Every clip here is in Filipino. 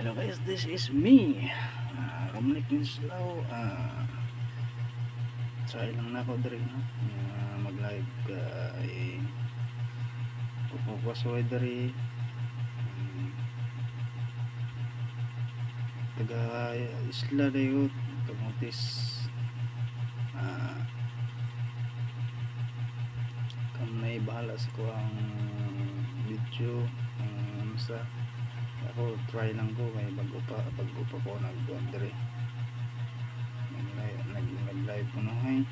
Hello guys, this is me, Romnick Winslow. Try lang na ako diri no? Mag live kay pupukas ko diri taga isla dayo kamutis. Kamay bahala sa ko ang video sa ako try lang ko kay bago pa ko nag-on diri nag-live ko no hay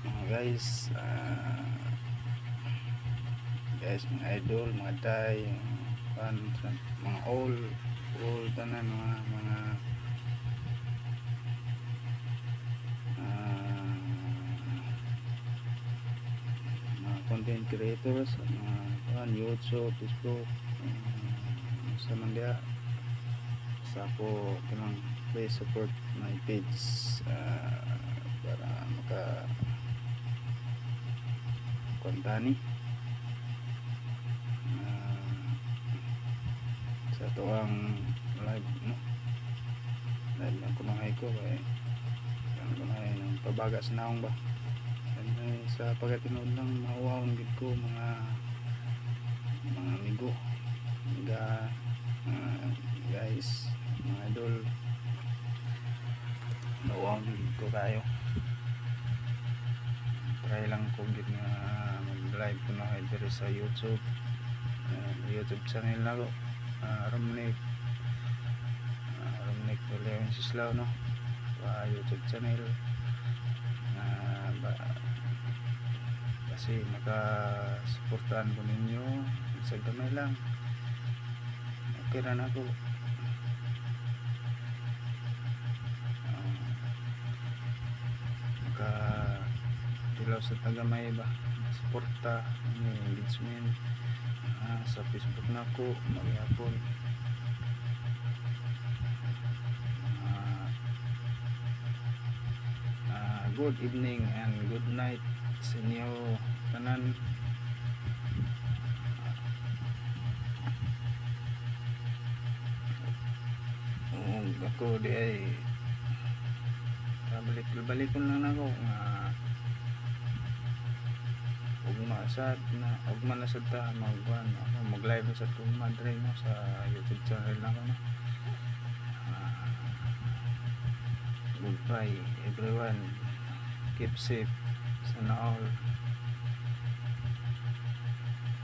mga guys, mga idol, mga day, mga all tanan mga content creators, mga YouTube, Facebook, sa man dia sa ako kanang please support my page para maka kontani sa tuang live no, live lang kumahay ko kay kumahay ng pabagas naong ba sa pagkatinood lang mauwaon gid ko mga amigo mga guys, mga idol, mauwaon gid ko kayo. Try lang ko gid nga mag-live ko na diri sa YouTube, YouTube channel na ko, Romnick Leon Sislao no, YouTube channel kasi makasuportahan ko ninyo sa gamay lang, okay na ako. Maka-dilaw sa tagamay ba, suporta engagement sa Facebook na ko magyapon. Good evening and good night sa inyo tanan. Ako di ay balik ko lang ako nga ugma na sad ta mag live sa kung madre no sa YouTube channel na ko no. Goodbye everyone, keep safe, sana all.